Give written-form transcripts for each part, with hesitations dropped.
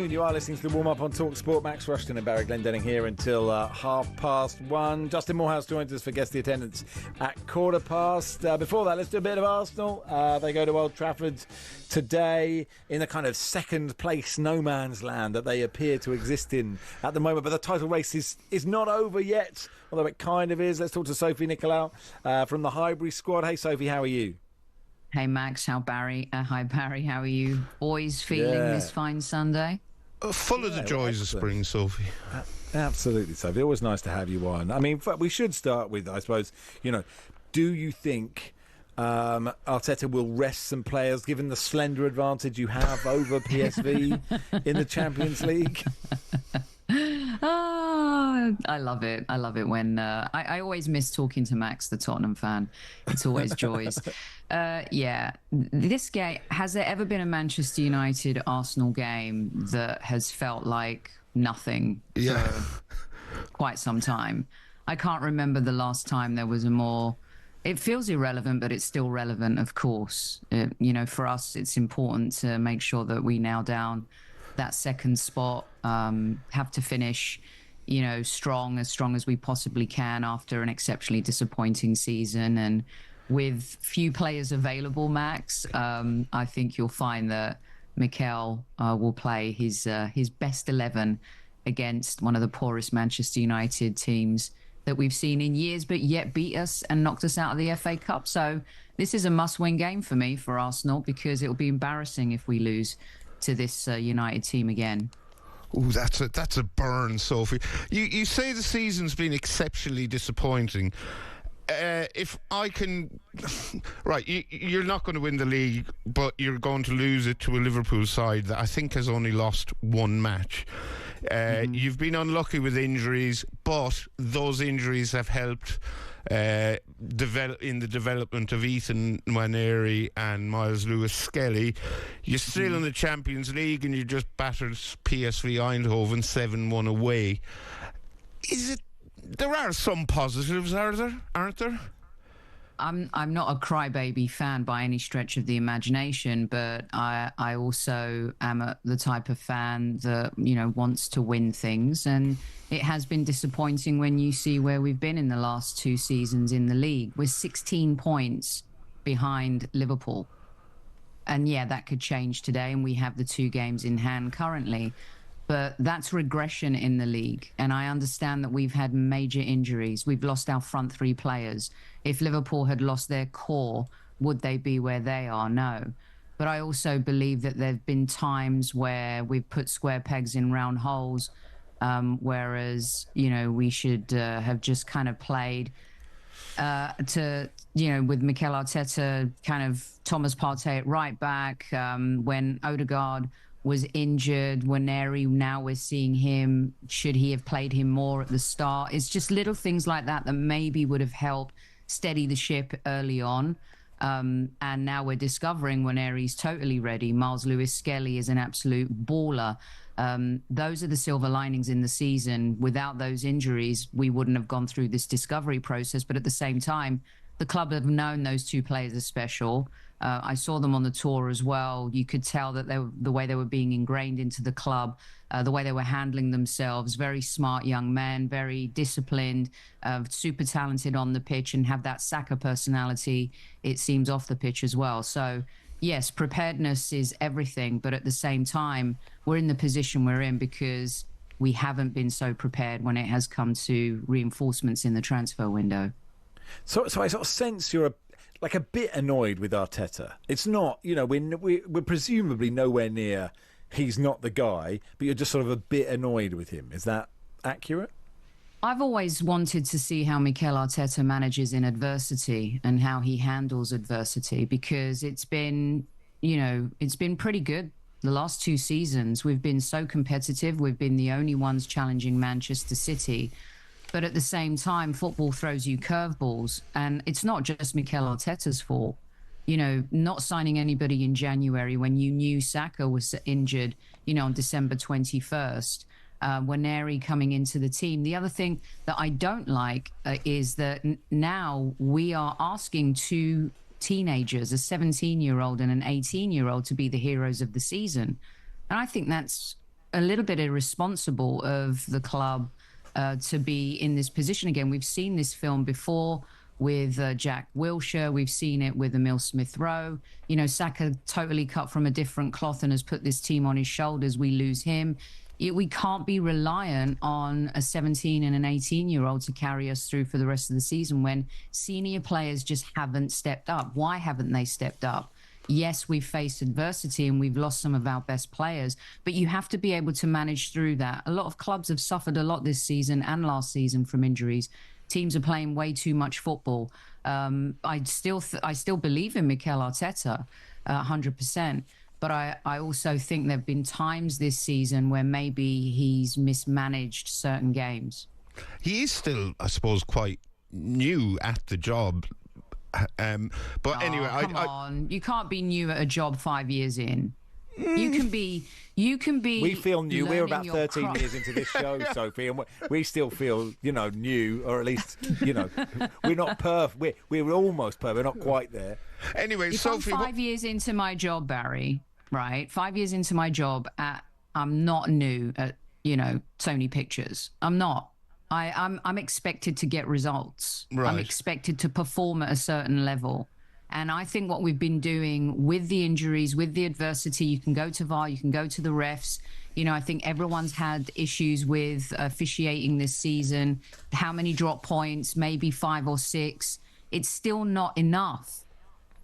afternoon. You are listening to the warm-up on Talksport. Max Rushton and Barry Glendenning here until 1:30. Justin Morehouse joins us for guest the attendance at 1:15. Before that, let's do a bit of Arsenal. They go to Old Trafford today in the kind of second place no man's land that they appear to exist in at the moment. But the title race is not over yet, although it kind of is. Let's talk to Sophie Nicolau from the Highbury squad. Hey, Sophie, how are you? Hey Max, hi Barry, how are you? Boys feeling this fine Sunday? Full of the joys of spring, Sophie. Absolutely, Sophie. Always nice to have you on. I mean, we should start with, I suppose, do you think Arteta will rest some players given the slender advantage you have over PSV in the Champions League? I love it. I love it when I always miss talking to Max, the Tottenham fan. It's always joys. This game, has there ever been a Manchester United Arsenal game that has felt like nothing for quite some time? I can't remember the last time there was a more... It feels irrelevant, but it's still relevant, of course. For us, it's important to make sure that we nail down that second spot, have to finish, strong as we possibly can after an exceptionally disappointing season. And with few players available, Max, I think you'll find that Mikel will play his best 11 against one of the poorest Manchester United teams that we've seen in years, but yet beat us and knocked us out of the FA Cup. So this is a must-win game for me, for Arsenal, because it'll be embarrassing if we lose to this United team again. Ooh, that's a burn, Sophie. You say the season's been exceptionally disappointing. If I can... Right, you're not going to win the league, but you're going to lose it to a Liverpool side that I think has only lost one match. You've been unlucky with injuries, but those injuries have helped in the development of Ethan Nwaneri and Miles Lewis-Skelly. You're still in the Champions League and you just battered PSV Eindhoven 7-1 away. There are some positives, aren't there? I'm not a crybaby fan by any stretch of the imagination, but I also am the type of fan that wants to win things, and it has been disappointing when you see where we've been in the last two seasons in the league. We're 16 points behind Liverpool, and that could change today, and we have the two games in hand currently. But that's regression in the league. And I understand that we've had major injuries. We've lost our front three players. If Liverpool had lost their core, would they be where they are? No. But I also believe that there have been times where we've put square pegs in round holes, whereas, we should have just kind of played with Mikel Arteta, kind of Thomas Partey at right back, when Odegaard was injured. Nwaneri, now we're seeing him. Should he have played him more at the start? It's just little things like that maybe would have helped steady the ship early on. And now we're discovering Nwaneri's totally ready. Miles Lewis-Skelly is an absolute baller. Those are the silver linings in the season. Without those injuries, we wouldn't have gone through this discovery process. But at the same time, the club have known those two players are special. I saw them on the tour as well. You could tell that the way they were being ingrained into the club, the way they were handling themselves, very smart young men, very disciplined, super talented on the pitch, and have that Saka personality, it seems, off the pitch as well. So, yes, preparedness is everything, but at the same time, we're in the position we're in because we haven't been so prepared when it has come to reinforcements in the transfer window. So I sort of sense you're a bit annoyed with Arteta. It's not, we're presumably nowhere near he's not the guy, but you're just sort of a bit annoyed with him. Is that accurate? I've always wanted to see how Mikel Arteta manages in adversity and how he handles adversity, because it's been pretty good. The last two seasons, we've been so competitive. We've been the only ones challenging Manchester City. But at the same time, football throws you curveballs. And it's not just Mikel Arteta's fault. Not signing anybody in January when you knew Saka was injured, on December 21st. Nwaneri coming into the team. The other thing that I don't like is that now we are asking two teenagers, a 17-year-old and an 18-year-old, to be the heroes of the season. And I think that's a little bit irresponsible of the club to be in this position again. We've seen this film before with Jack Wilshere. We've seen it with Emile Smith-Rowe. You know, Saka totally cut from a different cloth and has put this team on his shoulders. We lose him. We can't be reliant on a 17 and an 18-year-old to carry us through for the rest of the season when senior players just haven't stepped up. Why haven't they stepped up? Yes, we've faced adversity and we've lost some of our best players, but you have to be able to manage through that. A lot of clubs have suffered a lot this season and last season from injuries. Teams are playing way too much football. I still believe in Mikel Arteta, 100%. But I also think there have been times this season where maybe he's mismanaged certain games. He is still, I suppose, quite new at the job. But anyway, come on. You can't be new at a job 5 years in. You can be. We feel new. We're about 13 years into this show, Sophie, and we still feel, new, or at least, we're not perfect. We're almost perfect. We're not quite there. Anyway, if Sophie, I'm 5 years into my job, Barry, right? 5 years into my job, I'm not new at Sony Pictures. I'm not. I'm expected to get results. Right. I'm expected to perform at a certain level. And I think what we've been doing with the injuries, with the adversity, you can go to VAR, you can go to the refs. I think everyone's had issues with officiating this season. How many drop points? Maybe 5 or 6. It's still not enough.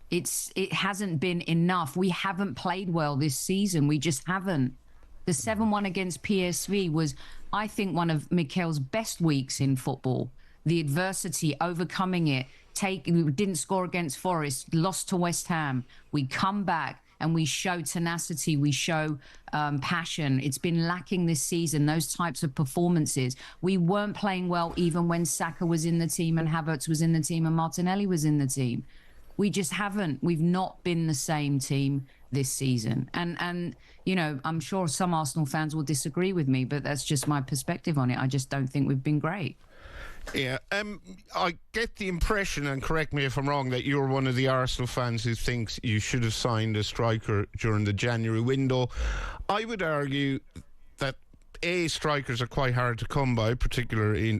It hasn't been enough. We haven't played well this season. We just haven't. The 7-1 against PSV was, I think, one of Mikel's best weeks in football. The adversity, overcoming it. We didn't score against Forest, lost to West Ham. We come back and we show tenacity, we show passion. It's been lacking this season, those types of performances. We weren't playing well even when Saka was in the team and Havertz was in the team and Martinelli was in the team. We just haven't. We've not been the same team this season. And I'm sure some Arsenal fans will disagree with me, but that's just my perspective on it. I just don't think we've been great. Yeah, I get the impression, and correct me if I'm wrong, that you're one of the Arsenal fans who thinks you should have signed a striker during the January window. I would argue that A, strikers are quite hard to come by, particularly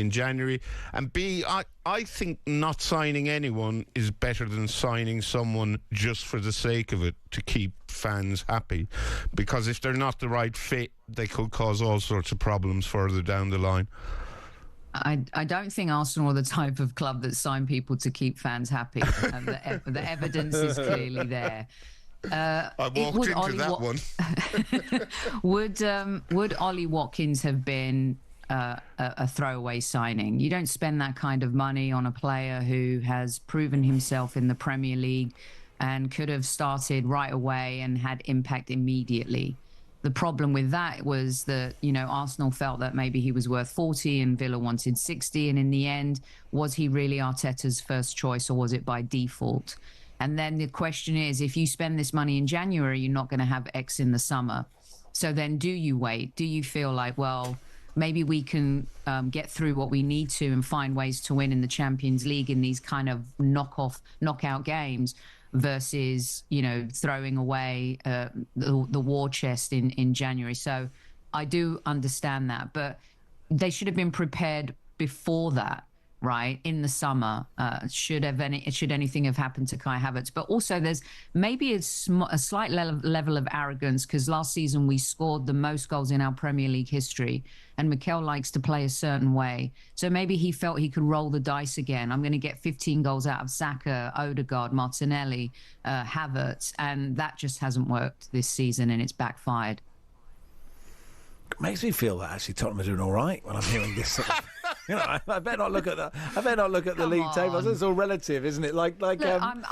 in January, and B, I think not signing anyone is better than signing someone just for the sake of it, to keep fans happy, because if they're not the right fit, they could cause all sorts of problems further down the line. I don't think Arsenal are the type of club that sign people to keep fans happy. And the evidence is clearly there. I walked into that one. Would Ollie Watkins have been a throwaway signing? You don't spend that kind of money on a player who has proven himself in the Premier League and could have started right away and had impact immediately. The problem with that was that, Arsenal felt that maybe he was worth 40 and Villa wanted 60. And in the end, was he really Arteta's first choice, or was it by default? And then the question is, if you spend this money in January, you're not going to have X in the summer. So then do you wait? Do you feel like, well, maybe we can get through what we need to and find ways to win in the Champions League in these kind of knockout games, versus, throwing away the war chest in January. So I do understand that, but they should have been prepared before that, right? In the summer, should anything have happened to Kai Havertz. But also there's maybe a slight level of arrogance, because last season we scored the most goals in our Premier League history, and Mikel likes to play a certain way. So maybe he felt he could roll the dice again. I'm going to get 15 goals out of Saka, Odegaard, Martinelli, Havertz, and that just hasn't worked this season, and it's backfired. It makes me feel that actually Tottenham are doing all right when I'm hearing this sort of I better not look at that. I better not look at the league tables. It's all relative, isn't it? Look, I'm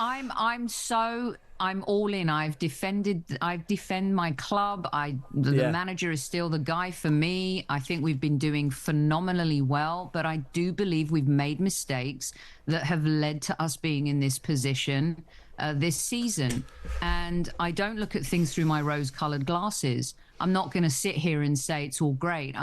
all in. I've defended my club. The manager is still the guy for me. I think we've been doing phenomenally well, but I do believe we've made mistakes that have led to us being in this position this season. And I don't look at things through my rose-colored glasses. I'm not going to sit here and say it's all great.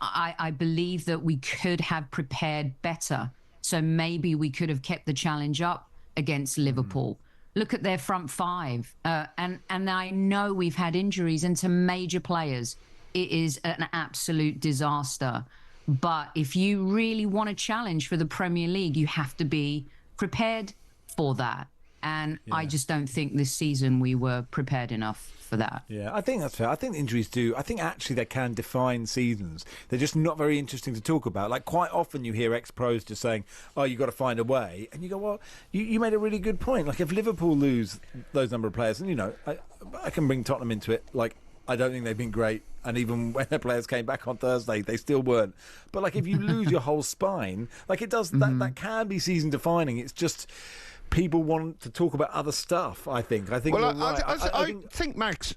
I believe that we could have prepared better. So maybe we could have kept the challenge up against Liverpool. Look at their front five. And I know we've had injuries, and to major players, it is an absolute disaster. But if you really want a challenge for the Premier League, you have to be prepared for that. And I just don't think this season we were prepared enough for that. Yeah, I think that's fair. I think injuries do. I think actually they can define seasons. They're just not very interesting to talk about. Like, quite often you hear ex-pros just saying, oh, you've got to find a way. And you go, well, you made a really good point. Like, if Liverpool lose those number of players, and, you know, I can bring Tottenham into it. Like, I don't think they've been great. And even when their players came back on Thursday, they still weren't. But, like, if you lose your whole spine, like, it does, that can be season defining. It's just... people want to talk about other stuff, I think. I think. Well, right. I think, Max,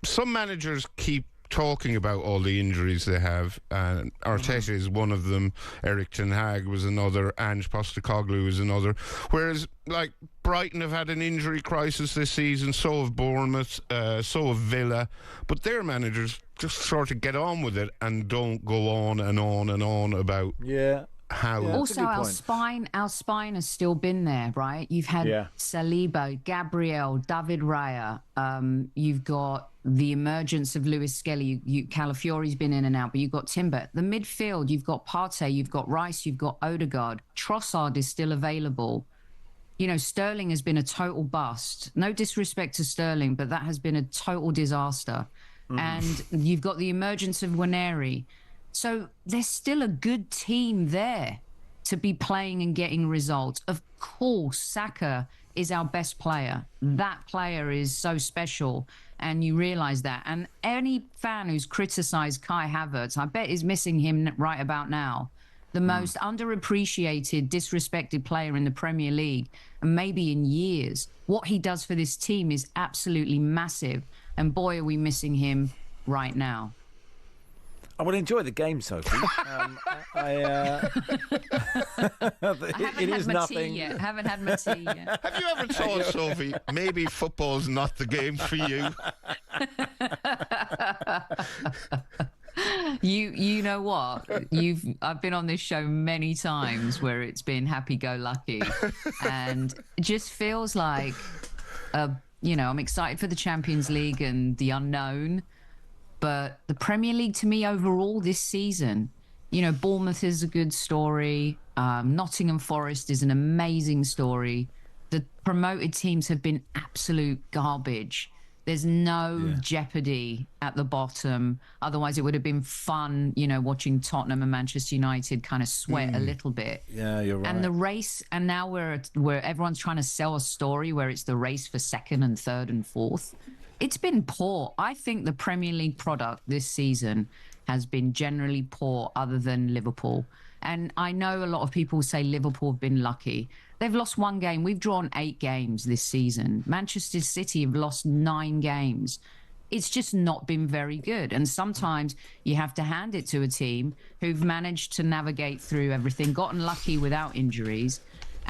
some managers keep talking about all the injuries they have, and Arteta is one of them. Eric Ten Hag was another. Ange Postecoglou is another. Whereas, like, Brighton have had an injury crisis this season. So have Bournemouth. So have Villa. But their managers just sort of get on with it and don't go on and on and on about. Yeah. How also our spine has still been there, right? You've had Saliba, Gabriel, David Raya. You've got the emergence of Lewis-Skelly. Calafiori's been in and out, but you've got Timber. The midfield, you've got Partey, you've got Rice, you've got Odegaard. Trossard is still available. You know, Sterling has been a total bust. No disrespect to Sterling, but that has been a total disaster. And you've got the emergence of Nwaneri. So there's still a good team there to be playing and getting results. Of course, Saka is our best player. That player is so special, and you realise that. And any fan who's criticised Kai Havertz, I bet is missing him right about now. The most underappreciated, disrespected player in the Premier League, and maybe in years. What he does for this team is absolutely massive. And boy, are we missing him right now. I would enjoy the game, Sophie. I haven't it had is my nothing. tea yet. Haven't had my tea yet. Have you ever thought, Sophie, maybe football's not the game for you? You know what? I've been on this show many times where it's been happy-go-lucky, and it just feels like, I'm excited for the Champions League and the unknown. But the Premier League, to me, overall this season, Bournemouth is a good story. Nottingham Forest is an amazing story. The promoted teams have been absolute garbage. There's no jeopardy at the bottom. Otherwise, it would have been fun, watching Tottenham and Manchester United kind of sweat a little bit. Yeah, you're right. And the race, and now where everyone's trying to sell a story where it's the race for second and third and fourth. It's been poor. I think the Premier League product this season has been generally poor, other than Liverpool. And I know a lot of people say Liverpool have been lucky. They've lost one game. We've drawn 8 games this season. Manchester City have lost 9 games. It's just not been very good. And sometimes you have to hand it to a team who've managed to navigate through everything, gotten lucky without injuries,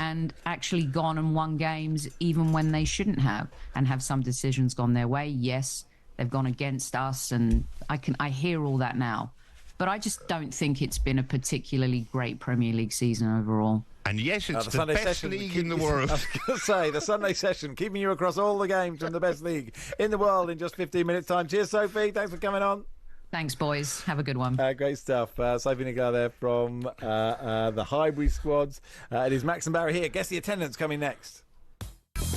and actually gone and won games even when they shouldn't have, and have some decisions gone their way. Yes, they've gone against us, and I hear all that now. But I just don't think it's been a particularly great Premier League season overall. And yes, it's the best league in the world. I was going to say, the Sunday session, keeping you across all the games from the best league in the world in just 15 minutes' time. Cheers, Sophie. Thanks for coming on. Thanks, boys. Have a good one. Great stuff. Sophie Nicola there from the Highbury squads. It is Max and Barry here. Guess the attendance coming next.